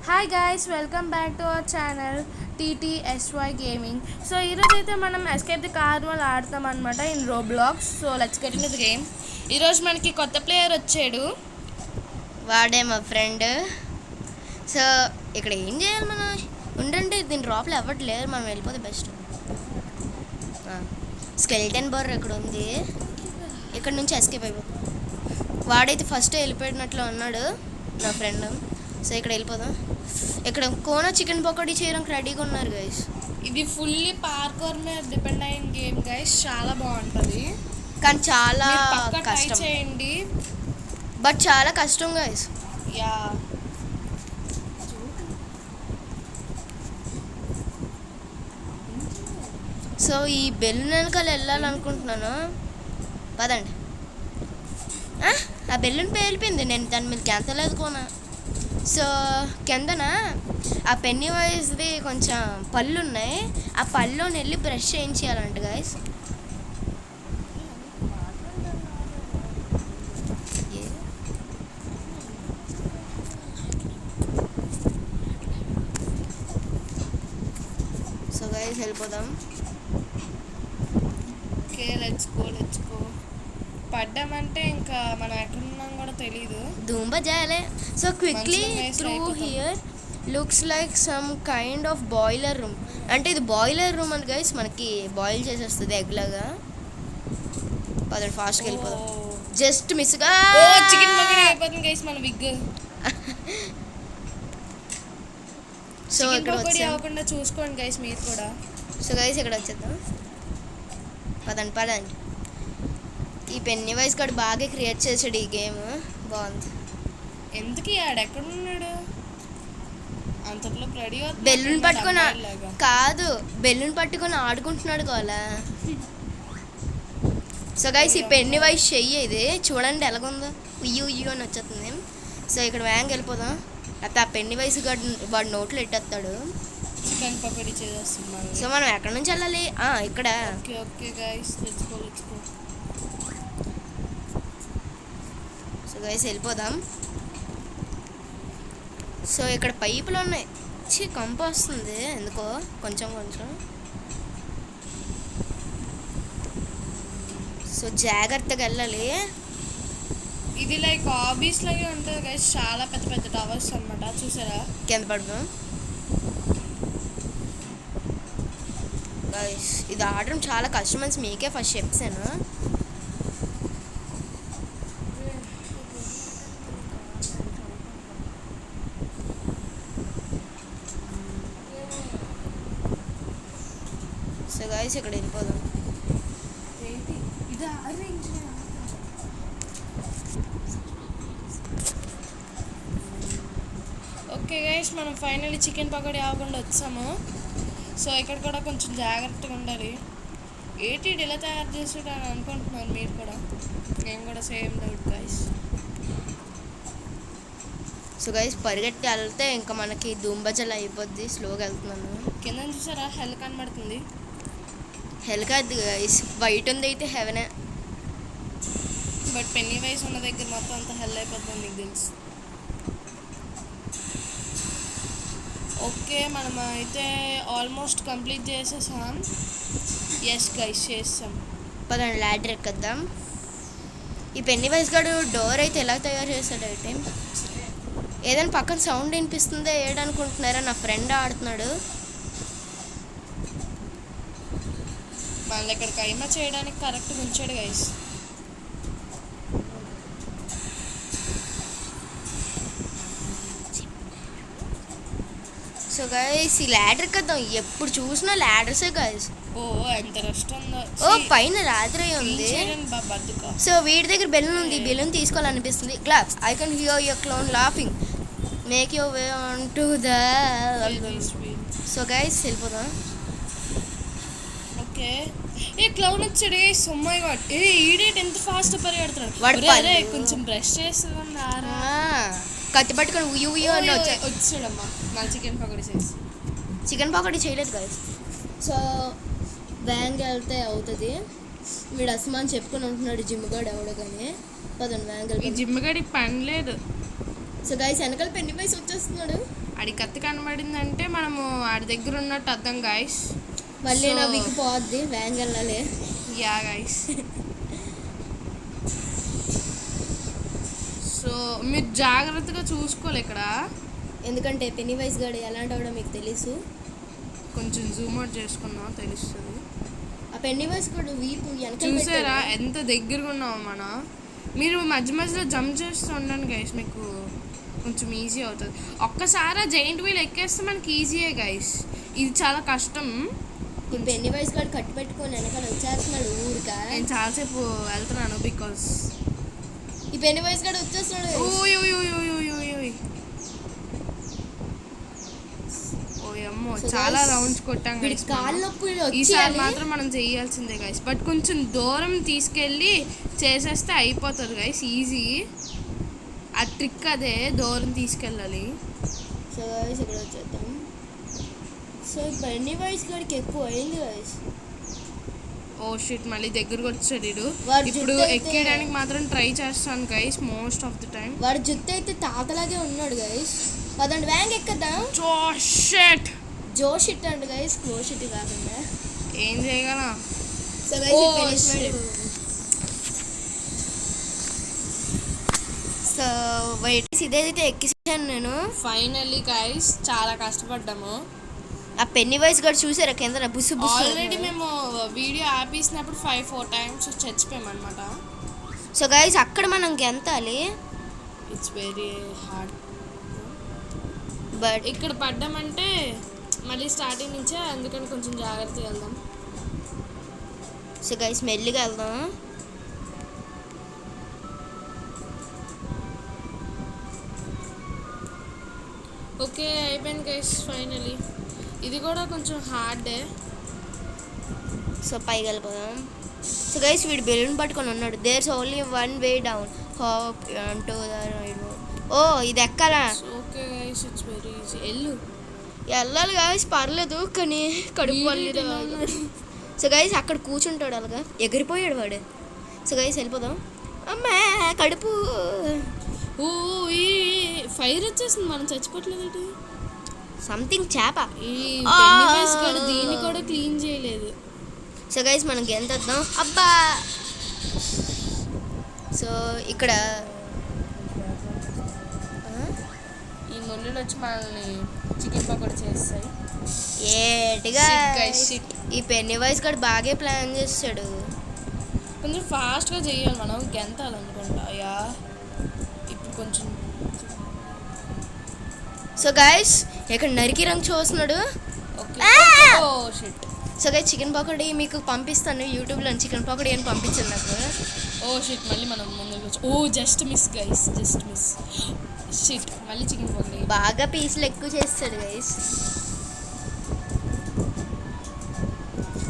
Hi guys, welcome back to our channel TTSY gaming. So ఈరోజు అయితే మనం escape the Carnival ఆడతాం అనమాట in Roblox. So let's get in the game. ఈరోజు మనకి కొత్త ప్లేయర్ వచ్చాడు, వాడే మా ఫ్రెండ్. సో ఇక్కడ ఏం చేయాలి మనం? ఉండండి, దీని లోపల ఎవరు లేరు, మనం వెళ్ళిపోతే బెస్ట్. స్కెల్టన్ బోర్ ఇక్కడ ఉంది, ఇక్కడ నుంచి ఎస్కేప్ అయిపోతాం. వాడైతే ఫస్ట్ వెళ్ళిపోయినట్లు ఉన్నాడు నా ఫ్రెండ్. సో ఇక్కడ వెళ్ళిపోదాం. ఇక్కడ కోనా చికెన్ పకోడీ చేయడానికి రెడీగా ఉన్నారు గైస్. ఇది ఫుల్లీ పార్కర్ మీద డిపెండ్ అయిన గేమ్ గైస్, చాలా బాగుంటుంది కానీ చాలా ట్రై చేయండి, బట్ చాలా కష్టం గైస్. యా సో ఈ బెలూన్ వెనకాల వెళ్ళాలనుకుంటున్నాను, పదండి. ఆ బెలూన్ పేలిపోయింది, నేను దాని మీద కెంతలేదు కోనా. సో కిందన ఆ పెన్నీ వైజ్ది కొంచెం పళ్ళు ఉన్నాయి, ఆ పళ్ళుని వెళ్ళి బ్రష్ చేయించేయాలంట గైస్. సో గైస్ వెళ్ళిపోదాం. Okay, let's go. పడ్డామంటే ఇంకా మనం ఎక్కడున్నాం కూడా తెలీదు. ధూమ్ బజాలే. So quickly through here looks like some kind of boiler room. అంటే ఇది బాయిలర్ రూమ్ అని గైస్, మనకి బాయిల్ చేసేస్తుంది ఎగ్ లాగా. పదండి ఫాస్ట్గా వెళ్ళిపోదాం. జస్ట్ మిస్గా చికెన్ పకోడీ అయిపోతుంది గైస్ మన బిగ్. సో ఇక్కడ పకోడీ అవ్వకుండా చూసుకోండి గైస్ మీరు కూడా. సో గైస్ ఇక్కడ వచ్చేద్దాం, పదండి. ఈ పెన్నీ వైస్ కూడా బాగా క్రియేట్ చేసాడు ఈ గేమ్, బాగుంది. ఎందుకు ఆడు ఎక్కడున్నాడు? అంతట్లో రెడీ బెలూన్ పట్టుకొని కాదు, బెలూన్ పట్టుకొని ఆడుకుంటున్నాడు కోలా. సో గైస్ ఈ పెన్నీ వైస్ చెయ్యి ఇది చూడండి ఎలాగుందో, ఉయ్యు అని వచ్చేస్తుంది. సో ఇక్కడ వ్యాంగ్ వెళ్ళిపోదాం, లేకపోతే ఆ పెన్నీ వైస్ వాడు నోట్లో ఎట్టేస్తాడు. చికెన్ పకోడీ చేసేస్తున్నాం. సో మనం ఎక్కడి నుంచి వెళ్ళాలి? ఇక్కడ. Okay guys, let's go. So guys వెళ్ళిపోదాం. సో ఇక్కడ పైపులు ఉన్నాయి, కంప వస్తుంది ఎందుకో కొంచెం. సో జాగ్రత్తగా వెళ్ళాలి. ఇది లైక్ ఆఫీస్ లాగే ఉంటుంది గైస్, చాలా పెద్ద పెద్ద టవర్స్ అన్నమాట. చూసారా కింద పడుకోం గైస్. ఇది ఆడడం చాలా కష్టం అని మీకే ఫస్ట్ చెప్పాను. సో గైస్ ఇక్కడ వెళ్ళిపోదాం. ఓకే గైస్, మనం ఫైనల్లీ చికెన్ పకోడీ అవ్వకుండా వచ్చాము. సో ఇక్కడ కూడా కొంచెం జాగ్రత్తగా ఉండాలి. ఏంటి ఇలా తయారు చేసాడు అని అనుకుంటున్నాను మీరు కూడా, నేను కూడా same doubt guys. So guys పరిగెట్టి వెళ్తే ఇంకా మనకి దుంబజలు అయిపోద్ది, స్లోగా వెళ్తున్నాను. కింద చూసారా హెల్ కనబడుతుంది. హెల్ కాదు గైస్, వైట్ ఉంది అయితే హెవెనే. బట్ పెన్నీ వైస్ ఉన్న దగ్గర మొత్తం అంత హెల్ అయిపోతుంది నీకు తెలుసు. ఓకే, మనం అయితే ఆల్మోస్ట్ కంప్లీట్ చేసేసాం. ఎస్ గైస్ చేసాం. పదండి ల్యాడర్ ఎక్కేద్దాం. ఈ పెన్నీ వైస్ గాడు డోర్ అయితే ఎలా తయారు చేశాడు అయితే, ఏదైనా పక్కన సౌండ్ వినిపిస్తుందో ఏడనుకుంటున్నారా, నా ఫ్రెండ్ ఆడుతున్నాడు. మళ్ళీ ఇక్కడ కైమా చేయడానికి కరెక్ట్గా ఉంచాడు గైస్. సో గైస్ ఈ ల్యాడర్ కదా, ఎప్పుడు చూసినా ల్యాడర్సే గైస్. ఓ ఎంత రెస్ట్ ఉందో. పైన రాత్రి ఉంది. సో వీడి దగ్గర బెలూన్ ఉంది, బెలూన్ తీసుకోవాలనిపిస్తుంది. Globs I can hear your clown laughing, make your way on to the. So guys వెళ్ళిపోదాం. ఓకే, ఏ క్లౌన్ వచ్చాడు. సొమ్మాయి వాడు ఈడేట్ ఎంత ఫాస్ట్ పరిగెడుతున్నాడు. కొంచెం బ్రష్ చేస్తున్నారా, కత్తి పట్టుకొని ఉయ్యు అని వచ్చాడమ్మా. నా చికెన్ పకోడీ చేసి చికెన్ పకోడీ చేయలేదు గైస్. సో వ్యాంగ్ వెళ్తే అవుతుంది. వీడు అస్మాన్ చెప్పుకొని ఉంటున్నాడు జిమ్ గాడు ఎవడో కానీ. పదండి వ్యాంగ్. జిమ్ గడికి పని లేదు. సో గైస్ వెనకాల పెన్నీ వైస్ వచ్చేస్తున్నాడు. ఆడి కత్తి కనబడిందంటే మనము ఆడి దగ్గర ఉన్నట్టు అర్థం గాయస్. మళ్ళీ So- నా విక్ పోద్ది వ్యాంగ్ వెళ్ళాలి. Yeah guys. సో మీరు జాగ్రత్తగా చూసుకోవాలి ఇక్కడ. ఎందుకంటే పెన్నీ వైస్ గాడు ఎలాంటి వాడో మీకు తెలుసు. కొంచెం జూమ్ అవుట్ చేసుకుందాం తెలుస్తుంది. ఆ పెన్నీ వైస్ గాడు వీపు చూసారా ఎంత దగ్గరగా ఉన్నామో మనం. మీరు మధ్య మధ్యలో జంప్ చేస్తూ ఉండండి గైస్, మీకు కొంచెం ఈజీ అవుతుంది. ఒక్కసారి జైంట్ వీల్ ఎక్కేస్తే మనకి ఈజీయే గైస్, ఇది చాలా కష్టం. ఈ పెన్నీ వైస్ గాడు కట్టు పెట్టుకొని వెనకాల వచ్చేస్తున్నాడు ఊరిక. నేను చాలాసేపు వెళ్తున్నాను బికాస్ ఈ పెన్నీ వైస్ గాడు వచ్చేస్తున్నాడు. ఓయమ్మో So చాలా guys, రౌండ్స్ కొట్టాం వీడి గైస్. కాళ్ళు నొప్పులు ఈసారి వచ్చేయాలి. మాత్రం మనం చేయాల్సిందే గైస్, బట్ కొంచెం దూరం తీసుకెళ్ళి చేసేస్తే అయిపోతుంది గైస్, ఈజీ. ఆ ట్రిక్ అదే, దూరం తీసుకెళ్ళాలి. సో గైస్ ఇక్కడ వచ్చేద్దాం. సో పెన్నీ వైస్ గాడికి ఎక్కువ అయింది గైస్. ఓ షిట్, మళ్ళీ దగ్గరకు వచ్చాడు వీడు. వాడు ఇప్పుడు జుట్టు అయితే- ఎక్కేయడానికి మాత్రం ట్రై చేస్తాను guys most of the time. వాడి జుట్టు అయితే తాతలాగే ఉన్నాడు గైస్. పదండి వ్యాంగ్ ఎక్కద్దాం. షిట్, జోష్ ఇట్ అండి గైస్, క్లోష్ ఇట్ కాకుండా. ఏం చేయగలం. సో గైస్ Oh, ఫినిష్మెంట్. సో వెయిట్ ఇదైతే ఎక్కిసాను నేను. ఫైనల్లీ గైస్ చాలా కష్టపడ్డాము. ఆ పెన్నీ వైస్ గారు చూసారా కింద బుస్సు బుస్సు. ఆల్రెడీ మేము వీడియో ఆపేసినప్పుడు 4 times చచ్చిపోయాం అనమాట. సో గైస్ అక్కడ మనం గెంతాలి. It's very hard. బట్ ఇక్కడ పడ్డామంటే మళ్ళీ స్టార్టింగ్ నుంచే, అందుకని కొంచెం జాగ్రత్తగా వెళ్దాం. సో గైస్ మెల్లిగా వెళ్దాం. ఓకే అయిపోయింది గైస్ ఫైనలీ. ఇది కూడా కొంచెం హార్డే. సో పైకి వెళ్ళిపోదాం. సో గైస్ వీడు బెలూన్ పట్టుకొని ఉన్నాడు. There's only one way down hop to the right. Oh ఇది ఎక్కాలా. Okay guys it's very easy. ఎల్లు వెళ్ళాలి గైస్ పర్లేదు, కానీ కడుపు పర్లేదు. సో గైస్ అక్కడ కూర్చుంటాడు అలాగా, ఎగిరిపోయాడు వాడు. సో గైస్ వెళ్ళిపోదాం. అమ్మా కడుపు. ఓ ఈ ఫైర్ వచ్చేసింది, మనం చచ్చిపోవట్లేదు. సంథింగ్ చేప. ఈ పెన్నీవైస్ కూడా దీన్ని కూడా క్లీన్ చేయలేదు. సో గైస్ మనం గెంతేద్దాం. అబ్బా. సో ఇక్కడ ఈ ముళ్ళులు వచ్చి మనల్ని చికెన్ పకోడీ చేస్తాయి. ఏటిగా Shit guys, shit. ఈ పెన్నీ వైస్ కూడా బాగా ప్లాన్ చేస్తాడు. కొంచెం ఫాస్ట్గా చేయాలి మనం, గెంతాలనుకుంటా. యా ఇప్పుడు కొంచెం. సో గైస్ ఇక్కడ నరికి రంగు చూస్తున్నాడు. Okay. Ah! Oh shit. So guys chicken pakodi మీకు పంపిస్తాను యూట్యూబ్లో, చికెన్ పకోడీ అని పంపించండి నాకు. ఓ షిట్, మళ్ళీ మనం ముందుకు వచ్చి. Oh just miss guys, just miss. Shit, మళ్ళీ చికెన్ పకోడీ. బాగా పీసులు ఎక్కువ చేస్తాడు guys.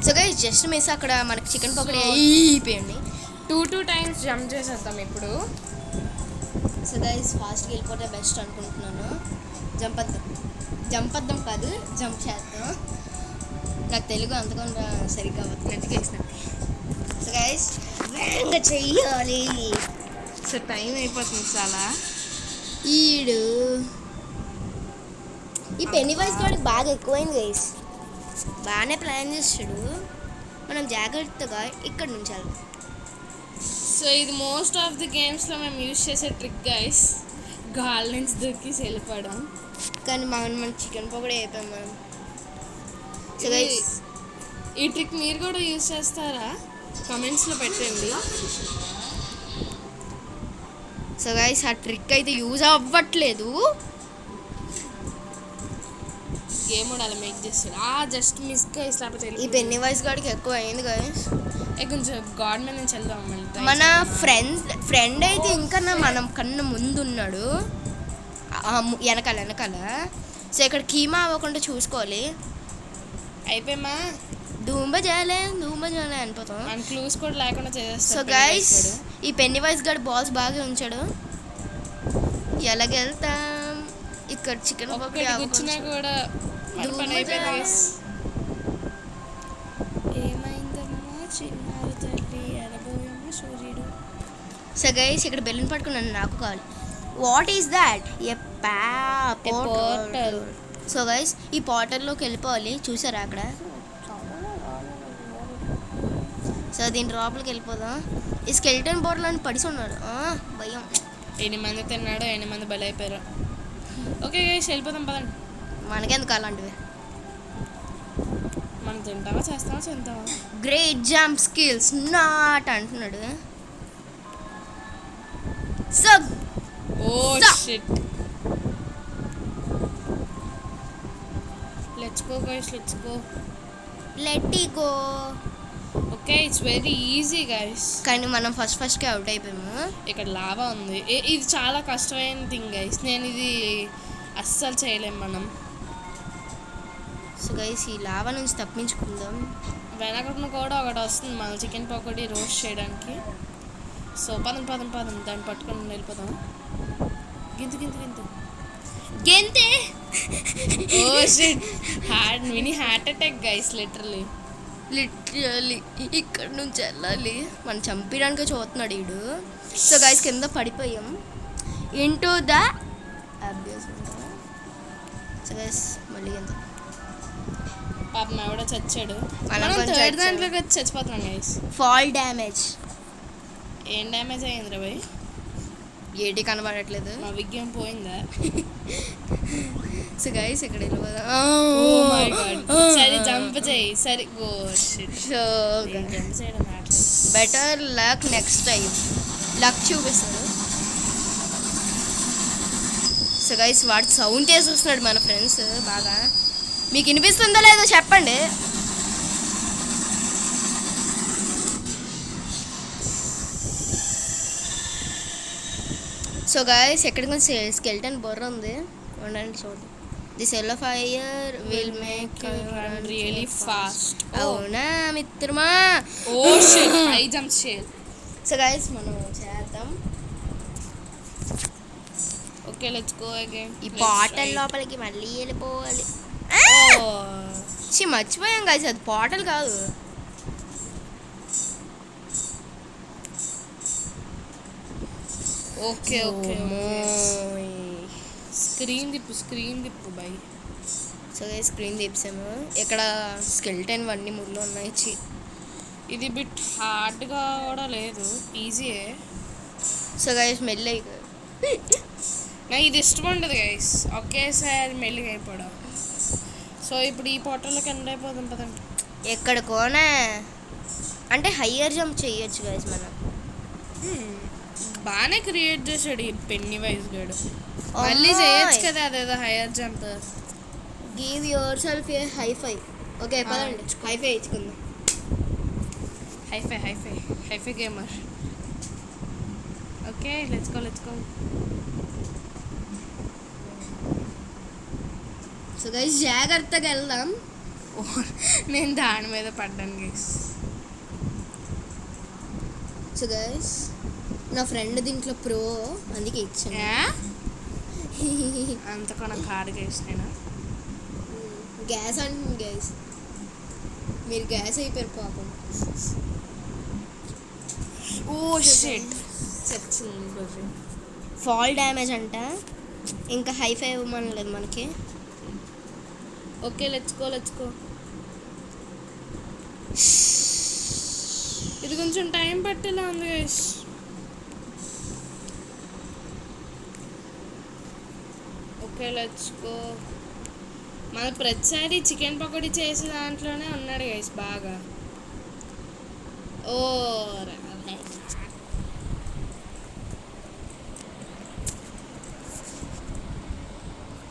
So guys just miss, అక్కడ మనకి చికెన్ పకోడీ అయిపోయింది. 2 times జంప్ చేసేద్దాం ఇప్పుడు. సో గైస్ ఫాస్ట్గా వెళ్ళిపోతే బెస్ట్ అనుకుంటున్నాను. జంప్ అద్దాం కాదు, జంప్ చేద్దాం. నాకు తెలుగు అంతకుండా సరిగ్గా అవుతున్నట్టు చేసినట్టు. సో గైస్ వేగంగా చెయ్యాలి. సో టైం అయిపోతుంది చాలా. ఈడు ఈ పెన్నీ వైస్ కూడా బాగా ఎక్కువైంది గైస్. బాగానే ప్లాన్ చేస్తాడు. మనం జాగ్రత్తగా ఇక్కడ నుంచి వెళ్దాం. సో ఇది మోస్ట్ ఆఫ్ ది గేమ్స్లో మేము యూజ్ చేసే ట్రిక్ గైస్, గాల్ నుంచి దొరికి వెళ్ళిపోవడం. కానీ మన చికెన్ పకోడీ అయిపోయాం మనం. సో గైస్ ఈ ట్రిక్ మీరు కూడా యూజ్ చేస్తారా? కమెంట్స్లో పెట్టండి. సో గైస్ ఆ ట్రిక్ అయితే యూజ్ అవ్వట్లేదు. గేమ్ కూడా అలా మేక్ చేస్తాడు. జస్ట్ మిస్ గైస్, లేకపోతే ఈ పెన్నీ వైస్ గాడికి ఎక్కువ అయింది గైస్. కొంచెం గాడ్ మీద నుంచి వెళ్దాం మళ్ళీ. మన ఫ్రెండ్ అయితే ఇంకా మనం కన్నా ముందు ఉన్నాడు, వెనకాల. సో ఇక్కడ కీమా అవ్వకుండా చూసుకోవాలి. అయిపోయామా? ధూంబ చేయలే అనిపోతాం. మన క్లూస్ కూడా లేకుండా చేసేస్తాం. సో గైస్ ఈ పెన్నీ వైస్ గాడు బాల్స్ బాగా ఉంచాడు. ఎలాగెళ్తాం? ఇక్కడ చికెన్ పకోడీ కూర్చున్నా కూడా మన పని అయిపోయింది guys. ఏమైందమ్మా చిన్నారు తల్లి, ఎడబోయమ్మా సూర్యుడు. సో గైస్ ఇక్కడ బెలూన్ పట్టుకున్నాను, నాకు కావాలి. What is that? Portal. So guys ఈ పోర్టల్లోకి వెళ్ళిపోవాలి, చూసారా అక్కడ? సో దీని లోపలికి వెళ్ళిపోదాం. ఈ స్కెలిటన్ పోర్టల్ అని పడిసి ఉన్నాడు, భయం. 8 మంది తిన్నాడు, 8 మంది బలైపోయారు. ఓకే గైస్ వెళ్ళిపోదాం పదండి. మనకెందుకు అలాంటివి? మనం తింటావా చేస్తావా చేద్దామా? గ్రేట్ జంప్ స్కిల్స్ నాట్ అంటున్నాడు. So oh shit, let's go guys, let's go. Let it go. Okay it's very easy guys. కానీ మనం ఫస్ట్కి అవుట్ అయిపోయాము. ఇక్కడ లావా ఉంది, ఇది చాలా కష్టమైన థింగ్ గైస్. నేను ఇది అస్సలు చేయలేము మనం. సో గైస్ ఈ లావా నుంచి తప్పించుకుందాం. వెనకటిన కూడా ఒకటి వస్తుంది మన చికెన్ పకోడీ రోస్ట్ చేయడానికి. సో పదం దాన్ని పట్టుకొని వెళ్ళిపోదాం. గింతు గెంతే. Oh shit, mini heart attack guys, literally ఇక్కడ నుంచి వెళ్ళాలి. మనం చంపడానికి చూస్తున్నాడు వీడు. సో గైస్ కింద పడిపోయాం into the abyss. So guys మళ్ళీ ఎంత పాపం ఎవడో చచ్చాడు. మనం మనం కొంచెం థర్డ్ దాంట్లోకి వచ్చి చచ్చిపోతున్నాం గైస్. Fall damage. ఏం డ్యామేజ్ అయ్యింది రా భయ్? ఏటి కనబడట్లేదు. మా విగ్యం పోయిందా? సో గైస్ ఇక్కడ Oh my god. సరే జంప్ చేయి. సరే గో షిట్. సో జంప్ చేయడం రావట్లేదు. Better luck next time. Luck చూపిస్తాడు. సో గైస్ వాడు సౌండ్ చేసి వస్తున్నాడు మన ఫ్రెండ్స్ బాగా. మీకు వినిపిస్తుందో లేదో చెప్పండి. సో గైస్ ఎక్కడ కొంచెం స్కెల్టన్ బొర్ర ఉంది, ఉండండి చూడండి. The cell of fire will make Run really fast. అవునా మిత్రమా? ఓ షిట్, హై జంప్ చేయాలి. సో గైస్ మనం చేద్దాం. Okay let's go again. ఈ పాటల్ లోపలికి మళ్ళీ వెళ్ళిపోవాలి. మర్చిపోయాం గైస్, అది పాటల్ కాదు. ఓకే ఓకే స్క్రీన్ తిప్పు బై. సో గైస్ స్క్రీన్ తిప్పాము. ఇక్కడ స్కెల్టన్ అన్నీ ముళ్ళు ఉన్నాయి. ఇది బిట్ హార్డ్గా కూడా లేదు, ఈజీయే. సో గైస్ మెల్లి నాకు ఇది ఇష్టం ఉండదు గైస్, ఒకేసారి మెల్లిగా అయిపోవడం. సో ఇప్పుడు ఈ పోర్టల్లోకి ఎండ్ అయిపోదాం పదండి. ఎక్కడికోనా అంటే హయ్యర్ జంప్ చేయొచ్చు గైస్ మనం. బాగానే క్రియేట్ చేశాడు ఈ పెన్నీ వైజ్ గడు. మళ్ళీ చేయొచ్చు కదా అదేదో higher jump. Give yourself a high five. Okay పదండి హైఫై ఇచ్చుకుందాం. High five gamer. Okay let's go. So guys జాగ్రత్తగా వెళ్దాం. నేను దాని మీద పడ్డాను గైస్. సో గైస్ నా ఫ్రెండ్ దీంట్లో ప్రో, అందుకే ఇచ్చాను. అంతకన్నా కాడు గైస్. నేను గ్యాస్ అంటుంది గైస్, మీరు గ్యాస్ అయిపోయారు పాపం. ఓ షిట్, ఫాల్ డ్యామేజ్ అంట. ఇంకా హైఫై ఇవ్వమనలేదు మనకి. Okay let's go. ఇది కొంచెం టైం పట్టేలా ఉంది గైస్. Okay let's go. మన ప్రతిసారి చికెన్ పకోడీ చేసే దాంట్లోనే ఉన్నాడు గైస్ బాగా. ఓ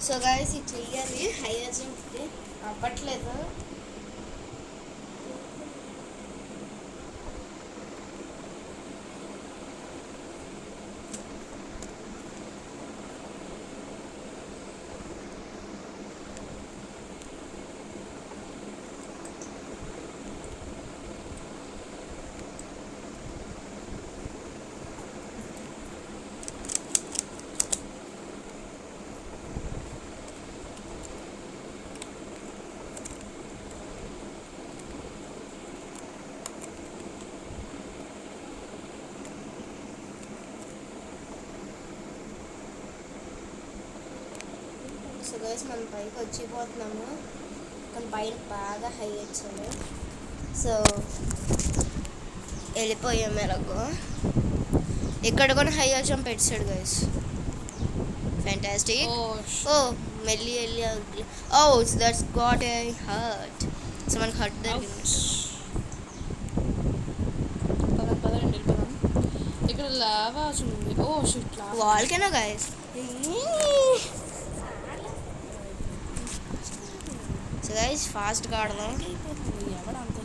సో గైస్ ఇది చెయ్యాలి. హైయర్ జంప్ అవ్వట్లేదు. గైస్ మనం పైకి వచ్చిపోతున్నాము, కానీ పైన బాగా హై వచ్చాడు. సో వెళ్ళిపోయాము ఎలాగో. ఇక్కడ కూడా హై వచ్చాం పెట్టాడు గైస్. ఫ్యాంటాస్టిక్. ఓ మెల్లి వెళ్ళి oh that's got a heart. సో మనకి హర్ట్ దొరికింది. పదండి వెళ్ళిపోదాం. ఇక్కడ లావా ఉంది. Oh shit, volcano guys. So guys ఫాస్ట్గా ఆడదాం. ఎవడు అంత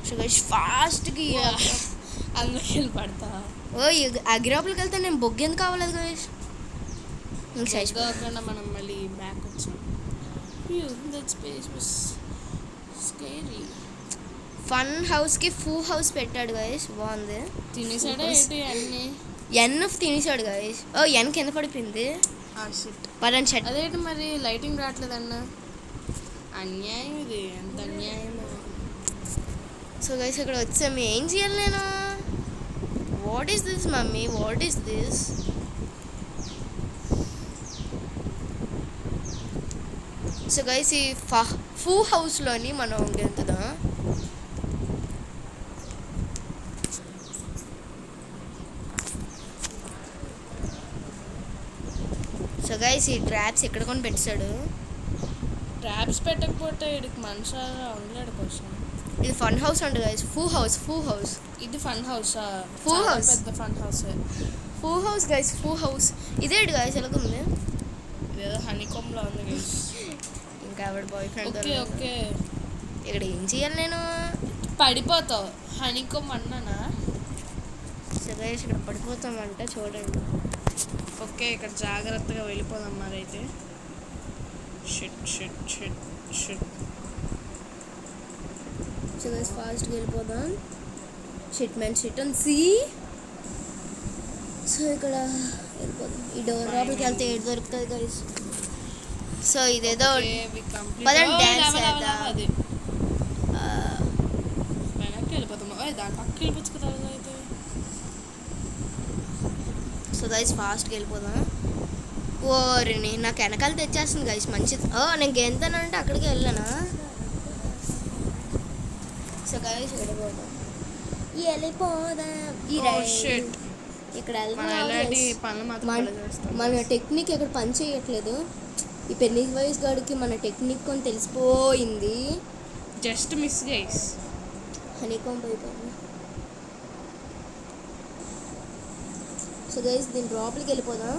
సో గైస్ ఫాస్ట్గా అందులోకి వెళ్ళి పడతా. ఓ అగ్గిరాపులకి వెళ్తే నేను బొగ్గు ఎందుకు కావలేదు గైస్. ఇంక సైజ్ కాకుండా మనం మళ్ళీ బ్యాక్ వచ్చాం. That space was scary. Fun హౌస్కి హౌస్ పెట్టాడు గైస్, బాగుంది. తినేసాడా ఏంటి అన్నీ? ఎన్ తినేసాడు గైస్. ఓ ఎన్ కింద పడిపోయింది. పదండి షట్. అదేంటి మరి లైటింగ్ రావట్లేదన్న? అన్యాయం ఇది, ఎంత అన్యాయమో. సో గైస్ ఇక్కడ వచ్చాము, ఏం చేయాలి నేను? What is this mummy, what is this? So guys ఈ హౌస్లోని మనం గెంతుదాం. సో గైస్ ఈ ట్రాప్స్ ఎక్కడ కొని పెట్టాడు. ట్రాప్స్ పెట్టకపోతే ఇక్కడికి మనిషి ఉండలేడు కోసం. ఇది ఫన్ హౌస్ అంట గైస్. హౌస్ ఇది ఫన్ హౌస్. హౌస్ పెద్ద fun house. House guys. House ఇదేంటి గైస్ ఎలాగుంది? ఇదేదో హనీకోమ్లో ఉంది గైస్. ఇంకా ఆవిడ బాయ్ ఫ్రెండ్. ఓకే ఇక్కడ ఏం చేయాలి నేను? పడిపోతావు. హనీకోమ్ అన్నానా? సో గైస్ ఇక్కడ పడిపోతామంట, చూడండి. ఓకే ఇక్కడ జాగ్రత్తగా వెళ్ళిపోదాం మరి అయితే. Shit shit shit shit. So guys ఫాస్ట్గా వెళ్ళిపోదాం. Shit man shit and see. So ఇక్కడ వెళ్ళిపోదాం. ఈ డోర్ లోపలికి వెళ్తే ఏడు దొరుకుతుంది గైస్. సో ఇదేదో పదండి డ్యాన్స్ చేద్దాం. వెనక్కి వెళ్ళిపోతాం. దాని పక్కకి వెళ్ళిపోవచ్చు కదా అయితే. సో గైస్ ఫాస్ట్గా వెళ్ళిపోదాం. ఓరిని నాకు వెనకాల తెచ్చేస్తుంది గైస్, మంచిది. నేను గెంతానంటే అక్కడికి వెళ్ళానా? సో గైస్ వెళ్ళిపోదాం. ఈ షిట్. ఇక్కడ మన టెక్నిక్ ఇక్కడ పని చేయట్లేదు. ఈ పెళ్లి వయసు గాడికి మన టెక్నిక్ కొని తెలిసిపోయింది. Just miss guys. హనీకాంబ్ అయిపోయింది. సో గైస్ దీని లోపలికి వెళ్ళిపోదాం.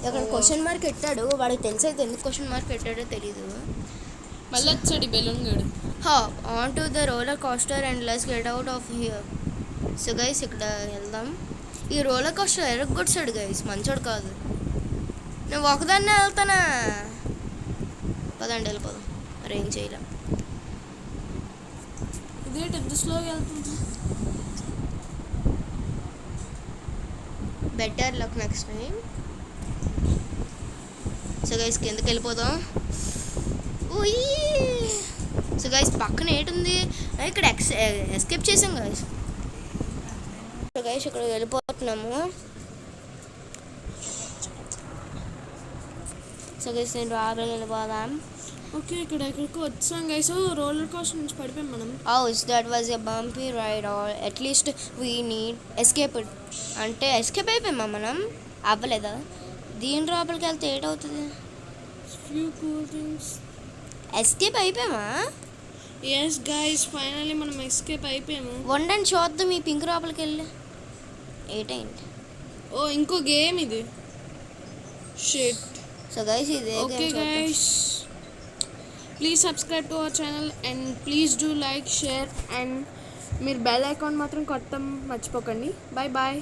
ఇక్కడ క్వశ్చన్ మార్క్ పెట్టాడు, వాడికి తెలిసి అయితే ఎందుకు క్వశ్చన్ మార్క్ పెట్టాడో తెలీదు. మళ్ళీ వచ్చాడు బెలూన్ గడు. On to the roller coaster and let's get out of here. So guys ఇక్కడ వెళ్దాం. ఈ రోలర్ కోస్టర్ ఎరగొచ్చాడు గైస్, మంచోడు కాదు. నేను ఒకదాన్నే వెళ్తానా? పదండి వెళ్ళిపోదాం. మరి ఏం చేయలేం. ఇదేంటి ఎంత స్లోగా వెళ్తుంది? Better luck next time. So guys కిందకి వెళ్ళిపోదాం. సో గైస్ పక్కన ఏంటుంది? ఇక్కడ ఎస్కేప్ చేసాం గైస్. సో గైస్ ఇక్కడ వెళ్ళిపోతున్నాము. సో గైస్ నేను రాబోయే వెళ్ళిపోదాం. ఓకే ఇక్కడ ఎక్కడికి వచ్చాం గైస్. రోలర్ కోస్టర్ నుంచి పడిపోయాం మనం. That was a bumpy ride or at least we need escape. అంటే ఎస్కేప్ అయిపోయామా మనం? అవ్వలేదా? దీని లోపలికి వెళ్తే ఏటవుతుంది? Few cool things. ఎస్కేప్ అయిపోయామా? ఎస్ గైస్ ఫైనల్లీ మనం ఎస్కేప్ అయిపోయాము. వండని చూద్దాం ఈ పింక్ లోపలికి వెళ్ళి ఏటైంది. ఇంకో గేమ్ ఇది. షిట్. సో గైస్ ఇదే. Okay guys please subscribe to our channel and please do like share and మీరు బెల్ ఐకాన్ మాత్రం కొట్టడం మర్చిపోకండి. Bye bye.